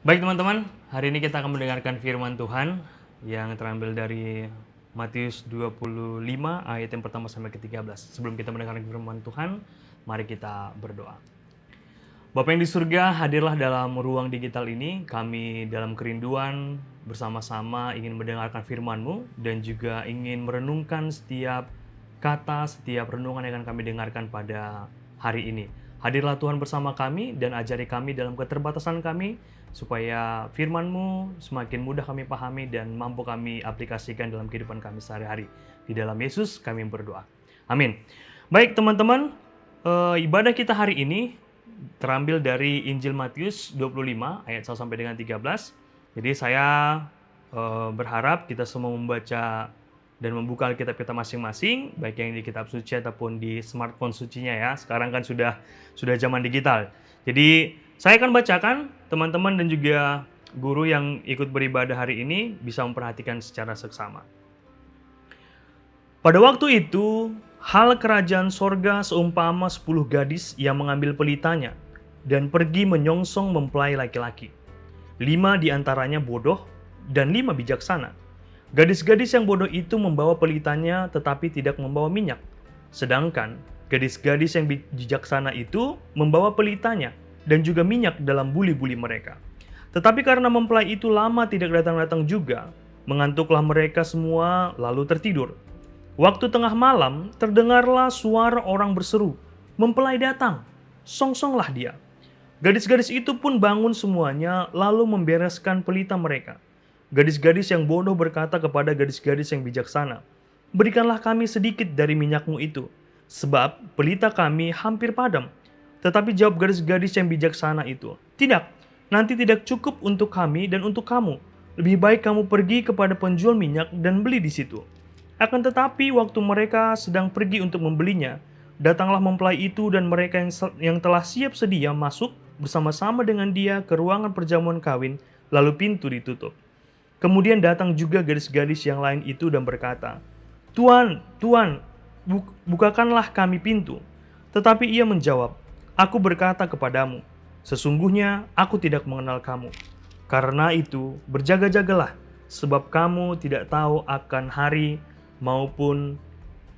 Baik teman-teman, hari ini kita akan mendengarkan firman Tuhan yang terambil dari Matius 25 ayat yang pertama sampai ke-13. Sebelum kita mendengarkan firman Tuhan, mari kita berdoa. Bapa yang di surga, hadirlah dalam ruang digital ini. Kami dalam kerinduan bersama-sama ingin mendengarkan firman-Mu dan juga ingin merenungkan setiap kata, setiap renungan yang akan kami dengarkan pada hari ini. Hadirlah Tuhan bersama kami dan ajari kami dalam keterbatasan kami, supaya firman-Mu semakin mudah kami pahami dan mampu kami aplikasikan dalam kehidupan kami sehari-hari. Di dalam Yesus kami berdoa. Amin. Baik teman-teman, ibadah kita hari ini terambil dari Injil Matius 25 ayat 1 sampai dengan 13. Jadi saya berharap kita semua membaca dan membuka Alkitab kita masing-masing, baik yang di kitab suci ataupun di smartphone sucinya ya. Sekarang kan sudah zaman digital. Jadi saya akan bacakan, teman-teman dan juga guru yang ikut beribadah hari ini bisa memperhatikan secara seksama. Pada waktu itu, hal kerajaan sorga seumpama 10 gadis yang mengambil pelitanya dan pergi menyongsong mempelai laki-laki. 5 diantaranya bodoh dan 5 bijaksana. Gadis-gadis yang bodoh itu membawa pelitanya tetapi tidak membawa minyak. Sedangkan gadis-gadis yang bijaksana itu membawa pelitanya dan juga minyak dalam buli-buli mereka. Tetapi karena mempelai itu lama tidak datang-datang juga, mengantuklah mereka semua lalu tertidur. Waktu tengah malam terdengarlah suara orang berseru, "Mempelai datang, songsonglah dia." Gadis-gadis itu pun bangun semuanya lalu membereskan pelita mereka. Gadis-gadis yang bodoh berkata kepada gadis-gadis yang bijaksana, "Berikanlah kami sedikit dari minyakmu itu, sebab pelita kami hampir padam." Tetapi jawab gadis-gadis yang bijaksana itu, "Tidak, nanti tidak cukup untuk kami dan untuk kamu. Lebih baik kamu pergi kepada penjual minyak dan beli di situ." Akan tetapi waktu mereka sedang pergi untuk membelinya, datanglah mempelai itu dan mereka yang telah siap sedia masuk bersama-sama dengan dia ke ruangan perjamuan kawin, lalu pintu ditutup. Kemudian datang juga gadis-gadis yang lain itu dan berkata, "Tuan, Tuan, bukakanlah kami pintu." Tetapi ia menjawab, "Aku berkata kepadamu, sesungguhnya aku tidak mengenal kamu. Karena itu berjaga-jagalah, sebab kamu tidak tahu akan hari maupun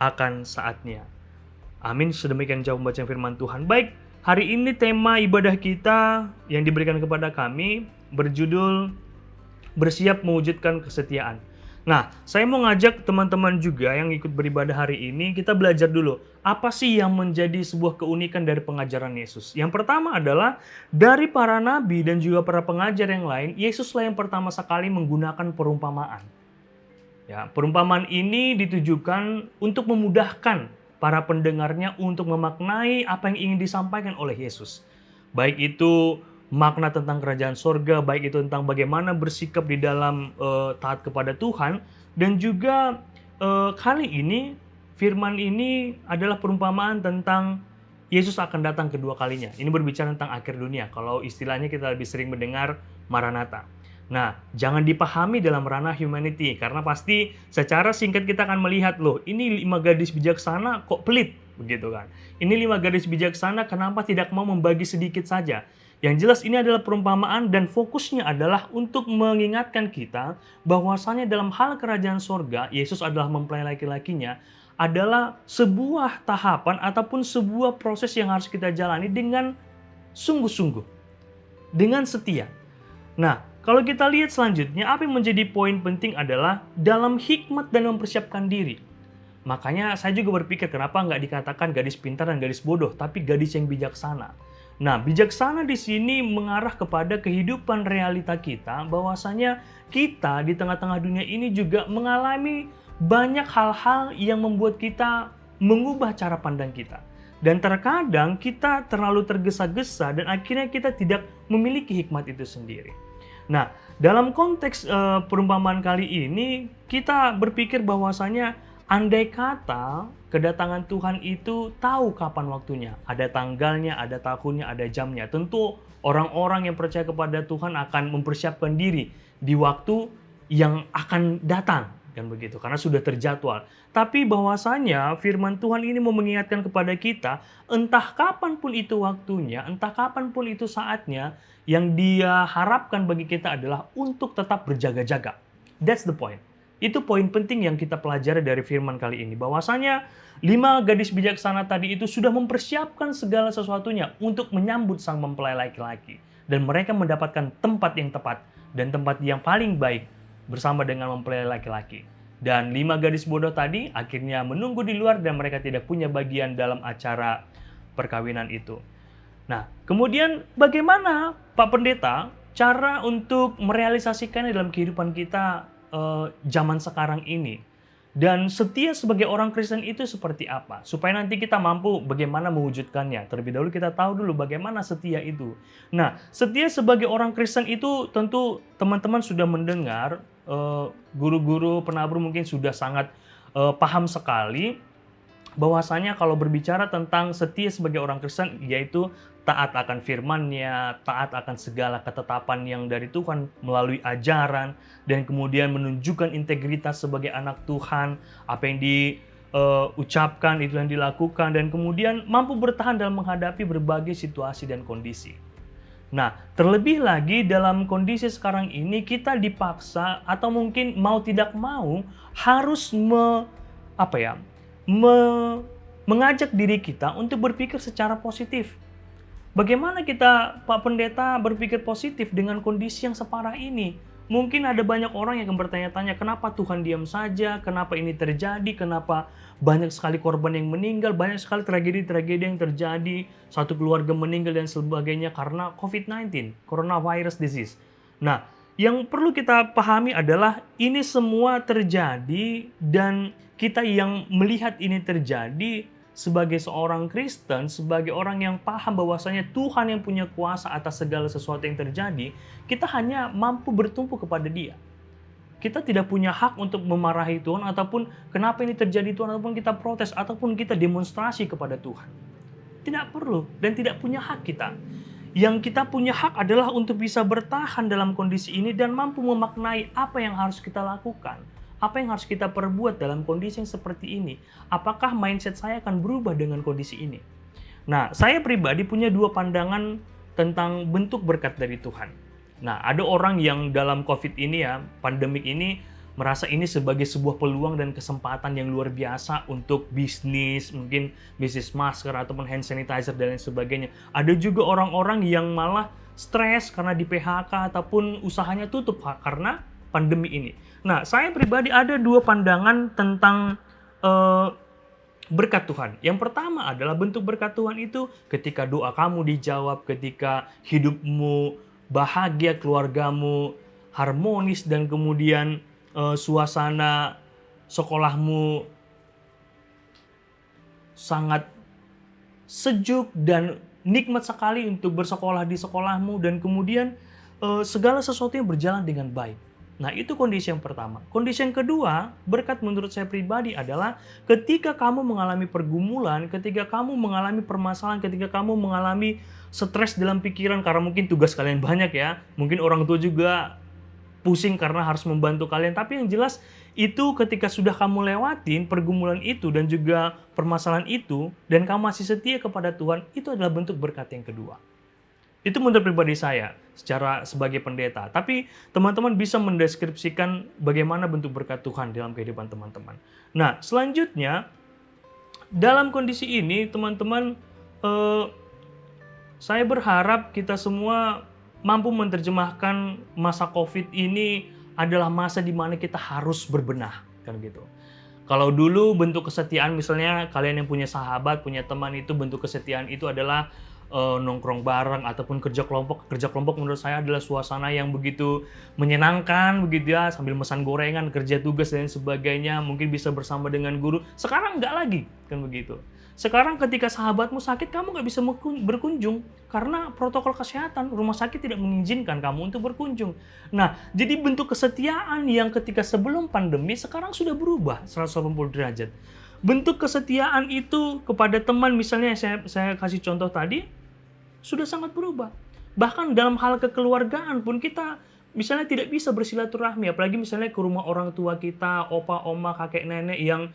akan saatnya." Amin. Sedemikian jauh membaca firman Tuhan. Baik, hari ini tema ibadah kita yang diberikan kepada kami berjudul bersiap mewujudkan kesetiaan. Nah, saya mau ngajak teman-teman juga yang ikut beribadah hari ini, kita belajar dulu, apa sih yang menjadi sebuah keunikan dari pengajaran Yesus? Yang pertama adalah, dari para nabi dan juga para pengajar yang lain, Yesuslah yang pertama sekali menggunakan perumpamaan. Ya, perumpamaan ini ditujukan untuk memudahkan para pendengarnya untuk memaknai apa yang ingin disampaikan oleh Yesus. Baik itu makna tentang kerajaan sorga, baik itu tentang bagaimana bersikap di dalam taat kepada Tuhan, dan juga kali ini firman ini adalah perumpamaan tentang Yesus akan datang kedua kalinya. Ini berbicara tentang akhir dunia. Kalau istilahnya kita lebih sering mendengar Maranatha. Nah, jangan dipahami dalam ranah humanity, karena pasti secara singkat kita akan melihat, loh, ini 5 gadis bijaksana kok pelit, begitu kan. Ini 5 gadis bijaksana kenapa tidak mau membagi sedikit saja. Yang jelas ini adalah perumpamaan dan fokusnya adalah untuk mengingatkan kita bahwasanya dalam hal kerajaan sorga, Yesus adalah mempelai laki-lakinya, adalah sebuah tahapan ataupun sebuah proses yang harus kita jalani dengan sungguh-sungguh, dengan setia. Nah, kalau kita lihat selanjutnya, apa yang menjadi poin penting adalah dalam hikmat dan mempersiapkan diri. Makanya saya juga berpikir kenapa nggak dikatakan gadis pintar dan gadis bodoh, tapi gadis yang bijaksana. Nah, bijaksana di sini mengarah kepada kehidupan realita kita, bahwasanya kita di tengah-tengah dunia ini juga mengalami banyak hal-hal yang membuat kita mengubah cara pandang kita. Dan terkadang kita terlalu tergesa-gesa dan akhirnya kita tidak memiliki hikmat itu sendiri. Nah, dalam konteks perumpamaan kali ini, kita berpikir bahwasanya andai kata kedatangan Tuhan itu tahu kapan waktunya, ada tanggalnya, ada tahunnya, ada jamnya. Tentu orang-orang yang percaya kepada Tuhan akan mempersiapkan diri di waktu yang akan datang, kan begitu, karena sudah terjadwal. Tapi bahwasanya firman Tuhan ini mau mengingatkan kepada kita, entah kapan pun itu waktunya, entah kapan pun itu saatnya, yang Dia harapkan bagi kita adalah untuk tetap berjaga-jaga. That's the point. Itu poin penting yang kita pelajari dari firman kali ini, bahwasanya 5 gadis bijaksana tadi itu sudah mempersiapkan segala sesuatunya untuk menyambut sang mempelai laki-laki. Dan mereka mendapatkan tempat yang tepat dan tempat yang paling baik bersama dengan mempelai laki-laki. Dan 5 gadis bodoh tadi akhirnya menunggu di luar dan mereka tidak punya bagian dalam acara perkawinan itu. Nah, kemudian bagaimana Pak Pendeta cara untuk merealisasikannya dalam kehidupan kita zaman sekarang ini? Dan setia sebagai orang Kristen itu seperti apa? Supaya nanti kita mampu bagaimana mewujudkannya. Terlebih dahulu kita tahu dulu bagaimana setia itu. Nah, setia sebagai orang Kristen itu tentu teman-teman sudah mendengar, guru-guru penabur mungkin sudah sangat paham sekali bahwasanya kalau berbicara tentang setia sebagai orang Kristen, yaitu taat akan firman-Nya, taat akan segala ketetapan yang dari Tuhan melalui ajaran, dan kemudian menunjukkan integritas sebagai anak Tuhan, apa yang diucapkan itu yang dilakukan, dan kemudian mampu bertahan dalam menghadapi berbagai situasi dan kondisi. Nah, terlebih lagi dalam kondisi sekarang ini kita dipaksa atau mungkin mau tidak mau harus mengajak diri kita untuk berpikir secara positif. Bagaimana kita, Pak Pendeta, berpikir positif dengan kondisi yang separah ini? Mungkin ada banyak orang yang akan bertanya-tanya, kenapa Tuhan diam saja? Kenapa ini terjadi? Kenapa banyak sekali korban yang meninggal? Banyak sekali tragedi-tragedi yang terjadi. Satu keluarga meninggal dan sebagainya karena COVID-19, coronavirus disease. Nah, yang perlu kita pahami adalah ini semua terjadi dan kita yang melihat ini terjadi sebagai seorang Kristen, sebagai orang yang paham bahwasanya Tuhan yang punya kuasa atas segala sesuatu yang terjadi, kita hanya mampu bertumpu kepada Dia. Kita tidak punya hak untuk memarahi Tuhan ataupun kenapa ini terjadi Tuhan, ataupun kita protes ataupun kita demonstrasi kepada Tuhan. Tidak perlu dan tidak punya hak kita. Yang kita punya hak adalah untuk bisa bertahan dalam kondisi ini dan mampu memaknai apa yang harus kita lakukan. Apa yang harus kita perbuat dalam kondisi yang seperti ini? Apakah mindset saya akan berubah dengan kondisi ini? Nah, saya pribadi punya 2 pandangan tentang bentuk berkat dari Tuhan. Nah, ada orang yang dalam COVID ini pandemik ini, merasa ini sebagai sebuah peluang dan kesempatan yang luar biasa untuk bisnis, mungkin bisnis masker ataupun hand sanitizer dan lain sebagainya. Ada juga orang-orang yang malah stres karena di PHK ataupun usahanya tutup karena pandemi ini. Nah, saya pribadi ada 2 pandangan tentang berkat Tuhan. Yang pertama adalah bentuk berkat Tuhan itu ketika doa kamu dijawab, ketika hidupmu bahagia, keluargamu harmonis, dan kemudian suasana sekolahmu sangat sejuk dan nikmat sekali untuk bersekolah di sekolahmu, dan kemudian segala sesuatu yang berjalan dengan baik. Nah, itu kondisi yang pertama. Kondisi yang kedua, berkat menurut saya pribadi adalah ketika kamu mengalami pergumulan, ketika kamu mengalami permasalahan, ketika kamu mengalami stres dalam pikiran karena mungkin tugas kalian banyak ya. Mungkin orang tua juga pusing karena harus membantu kalian. Tapi yang jelas itu ketika sudah kamu lewatin pergumulan itu dan juga permasalahan itu, dan kamu masih setia kepada Tuhan, itu adalah bentuk berkat yang kedua. Itu menurut pribadi saya sebagai pendeta. Tapi teman-teman bisa mendeskripsikan bagaimana bentuk berkat Tuhan dalam kehidupan teman-teman. Nah, selanjutnya dalam kondisi ini teman-teman, saya berharap kita semua mampu menerjemahkan masa COVID ini adalah masa di mana kita harus berbenah, kan gitu. Kalau dulu bentuk kesetiaan, misalnya kalian yang punya sahabat, punya teman, itu bentuk kesetiaan itu adalah nongkrong bareng ataupun kerja kelompok. Kerja kelompok menurut saya adalah suasana yang begitu menyenangkan begitu ya, sambil mesan gorengan, kerja tugas dan sebagainya, mungkin bisa bersama dengan guru. Sekarang nggak lagi, kan begitu. Sekarang ketika sahabatmu sakit, kamu nggak bisa berkunjung karena protokol kesehatan rumah sakit tidak mengizinkan kamu untuk berkunjung. Nah, jadi bentuk kesetiaan yang ketika sebelum pandemi sekarang sudah berubah 180 derajat. Bentuk kesetiaan itu kepada teman, misalnya saya kasih contoh tadi, sudah sangat berubah. Bahkan dalam hal kekeluargaan pun kita misalnya tidak bisa bersilaturahmi, apalagi misalnya ke rumah orang tua kita, opa, oma, kakek, nenek yang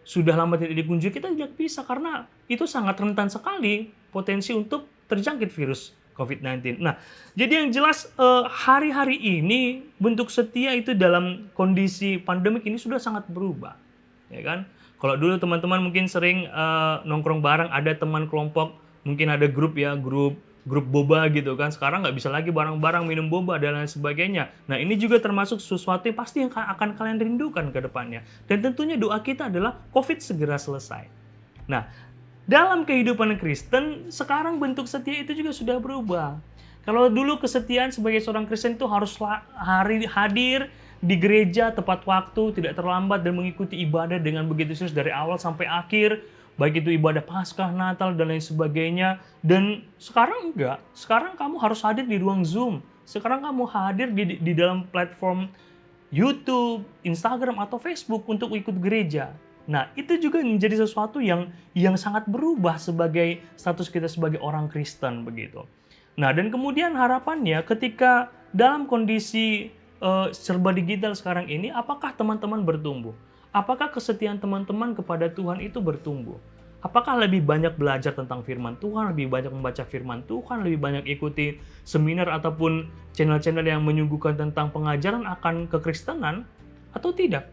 sudah lama tidak dikunjungi, kita tidak bisa karena itu sangat rentan sekali potensi untuk terjangkit virus COVID-19. Nah, jadi yang jelas hari-hari ini bentuk setia itu dalam kondisi pandemik ini sudah sangat berubah, ya kan? Kalau dulu teman-teman mungkin sering nongkrong bareng, ada teman kelompok, mungkin ada grup ya, grup boba gitu kan. Sekarang nggak bisa lagi bareng-bareng minum boba dan lain sebagainya. Nah, ini juga termasuk sesuatu yang pasti yang akan kalian rindukan ke depannya. Dan tentunya doa kita adalah COVID segera selesai. Nah, dalam kehidupan Kristen, sekarang bentuk setia itu juga sudah berubah. Kalau dulu kesetiaan sebagai seorang Kristen itu harus hadir di gereja tepat waktu, tidak terlambat, dan mengikuti ibadah dengan begitu serius dari awal sampai akhir, baik itu ibadah Paskah, Natal, dan lain sebagainya. Dan sekarang enggak. Sekarang kamu harus hadir di ruang Zoom. Sekarang kamu hadir di dalam platform YouTube, Instagram, atau Facebook untuk ikut gereja. Nah, itu juga menjadi sesuatu yang sangat berubah sebagai status kita sebagai orang Kristen begitu. Nah, dan kemudian harapannya ketika dalam kondisi serba digital sekarang ini, apakah teman-teman bertumbuh? Apakah kesetiaan teman-teman kepada Tuhan itu bertumbuh? Apakah lebih banyak belajar tentang firman Tuhan, lebih banyak membaca firman Tuhan, lebih banyak ikuti seminar ataupun channel-channel yang menyuguhkan tentang pengajaran akan kekristenan, atau tidak?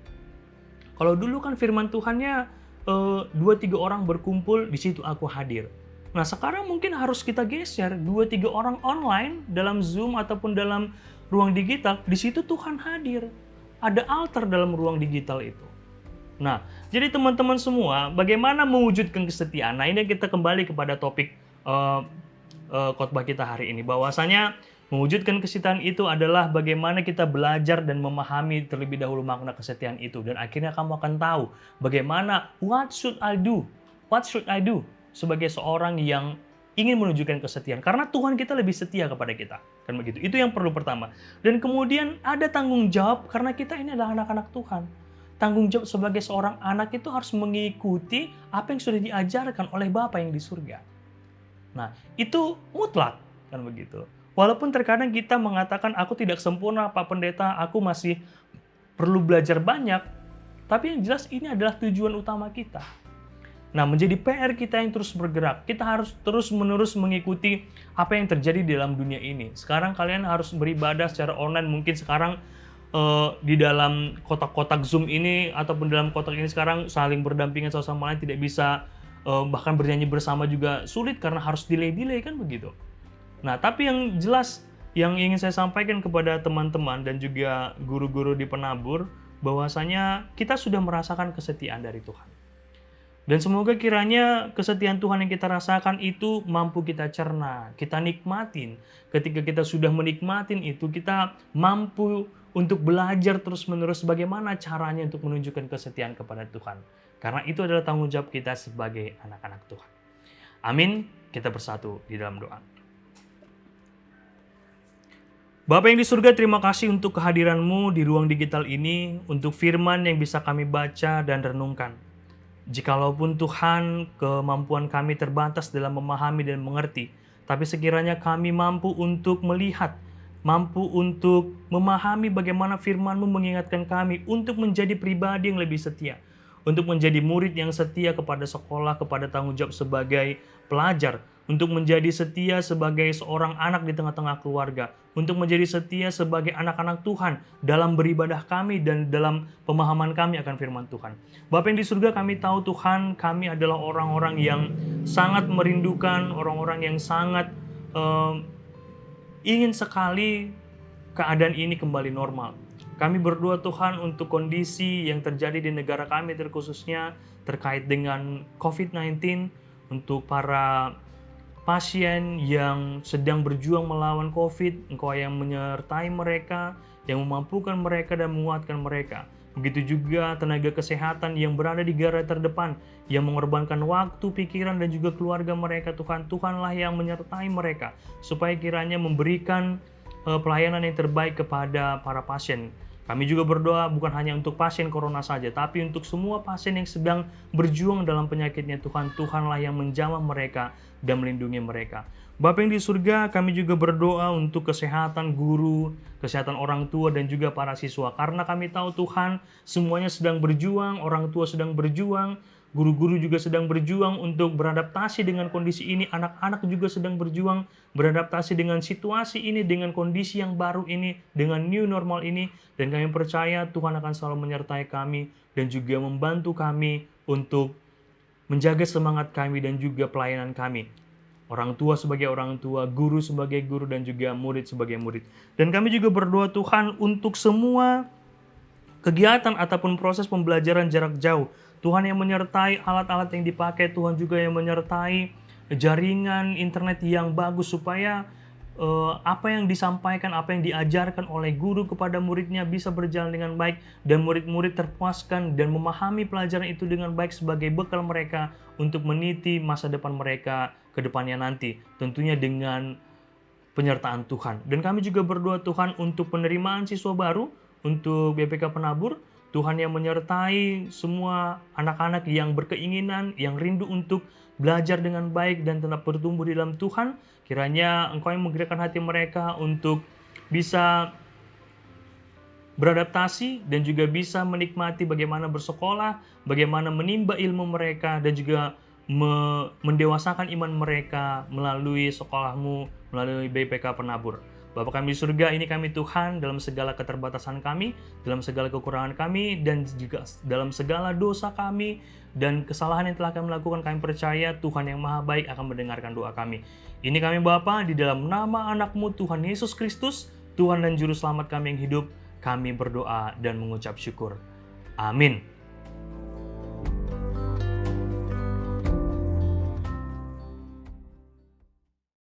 Kalau dulu kan firman Tuhannya 2-3 orang berkumpul, di situ aku hadir. Nah, sekarang mungkin harus kita geser 2-3 orang online dalam Zoom ataupun dalam ruang digital, di situ Tuhan hadir. Ada altar dalam ruang digital itu. Nah, jadi teman-teman semua, bagaimana mewujudkan kesetiaan? Nah, ini kita kembali kepada topik khotbah kita hari ini, bahwasanya mewujudkan kesetiaan itu adalah bagaimana kita belajar dan memahami terlebih dahulu makna kesetiaan itu, dan akhirnya kamu akan tahu bagaimana what should I do sebagai seorang yang ingin menunjukkan kesetiaan, karena Tuhan kita lebih setia kepada kita, kan begitu. Itu yang perlu pertama. Dan kemudian ada tanggung jawab, karena kita ini adalah anak-anak Tuhan. Tanggung jawab sebagai seorang anak itu harus mengikuti apa yang sudah diajarkan oleh Bapa yang di surga. Nah, itu mutlak, kan begitu. Walaupun terkadang kita mengatakan, aku tidak sempurna Pak Pendeta, aku masih perlu belajar banyak, tapi yang jelas ini adalah tujuan utama kita. Nah, menjadi PR kita yang terus bergerak. Kita harus terus-menerus mengikuti apa yang terjadi di dalam dunia ini. Sekarang kalian harus beribadah secara online, mungkin sekarang di dalam kotak-kotak Zoom ini ataupun dalam kotak ini sekarang saling berdampingan satu sama lain, tidak bisa bahkan bernyanyi bersama juga sulit karena harus delay kan begitu. Nah, tapi yang jelas yang ingin saya sampaikan kepada teman-teman dan juga guru-guru di Penabur, bahwasanya kita sudah merasakan kesetiaan dari Tuhan. Dan semoga kiranya kesetiaan Tuhan yang kita rasakan itu mampu kita cerna, kita nikmatin. Ketika kita sudah menikmatin itu, kita mampu untuk belajar terus-menerus bagaimana caranya untuk menunjukkan kesetiaan kepada Tuhan. Karena itu adalah tanggung jawab kita sebagai anak-anak Tuhan. Amin. Kita bersatu di dalam doa. Bapa yang di surga, terima kasih untuk kehadiran-Mu di ruang digital ini, untuk firman yang bisa kami baca dan renungkan. Jikalaupun Tuhan, kemampuan kami terbatas dalam memahami dan mengerti, tapi sekiranya kami mampu untuk melihat, mampu untuk memahami bagaimana firman-Mu mengingatkan kami untuk menjadi pribadi yang lebih setia, untuk menjadi murid yang setia kepada sekolah, kepada tanggung jawab sebagai pelajar, untuk menjadi setia sebagai seorang anak di tengah-tengah keluarga, untuk menjadi setia sebagai anak-anak Tuhan dalam beribadah kami dan dalam pemahaman kami akan firman Tuhan. Bapa yang di surga, kami tahu Tuhan, kami adalah orang-orang yang sangat merindukan, orang-orang yang sangat ingin sekali keadaan ini kembali normal. Kami berdoa Tuhan untuk kondisi yang terjadi di negara kami terkhususnya terkait dengan COVID-19, untuk para pasien yang sedang berjuang melawan COVID, Engkau yang menyertai mereka, yang memampukan mereka dan menguatkan mereka. Begitu juga tenaga kesehatan yang berada di garda terdepan, yang mengorbankan waktu, pikiran, dan juga keluarga mereka. Tuhan, Tuhanlah yang menyertai mereka, supaya kiranya memberikan pelayanan yang terbaik kepada para pasien. Kami juga berdoa bukan hanya untuk pasien corona saja, tapi untuk semua pasien yang sedang berjuang dalam penyakitnya. Tuhan, Tuhanlah yang menjamah mereka dan melindungi mereka. Bapa yang di surga, kami juga berdoa untuk kesehatan guru, kesehatan orang tua, dan juga para siswa. Karena kami tahu Tuhan, semuanya sedang berjuang, orang tua sedang berjuang, guru-guru juga sedang berjuang untuk beradaptasi dengan kondisi ini, anak-anak juga sedang berjuang beradaptasi dengan situasi ini, dengan kondisi yang baru ini, dengan new normal ini, dan kami percaya Tuhan akan selalu menyertai kami dan juga membantu kami untuk menjaga semangat kami dan juga pelayanan kami. Orang tua sebagai orang tua, guru sebagai guru, dan juga murid sebagai murid. Dan kami juga berdoa Tuhan untuk semua kegiatan ataupun proses pembelajaran jarak jauh. Tuhan yang menyertai alat-alat yang dipakai, Tuhan juga yang menyertai jaringan internet yang bagus supaya apa yang disampaikan, apa yang diajarkan oleh guru kepada muridnya bisa berjalan dengan baik dan murid-murid terpuaskan dan memahami pelajaran itu dengan baik sebagai bekal mereka untuk meniti masa depan mereka ke depannya nanti, tentunya dengan penyertaan Tuhan. Dan kami juga berdoa Tuhan untuk penerimaan siswa baru untuk BPK Penabur. Tuhan yang menyertai semua anak-anak yang berkeinginan, yang rindu untuk belajar dengan baik dan tetap bertumbuh di dalam Tuhan. Kiranya Engkau yang menggerakkan hati mereka untuk bisa beradaptasi dan juga bisa menikmati bagaimana bersekolah, bagaimana menimba ilmu mereka, dan juga mendewasakan iman mereka melalui sekolahmu, melalui BPK Penabur. Bapa kami di surga, ini kami Tuhan dalam segala keterbatasan kami, dalam segala kekurangan kami, dan juga dalam segala dosa kami dan kesalahan yang telah kami lakukan. Kami percaya Tuhan yang maha baik akan mendengarkan doa kami. Ini kami Bapa, di dalam nama anak-Mu Tuhan Yesus Kristus, Tuhan dan Juru Selamat kami yang hidup, kami berdoa dan mengucap syukur. Amin.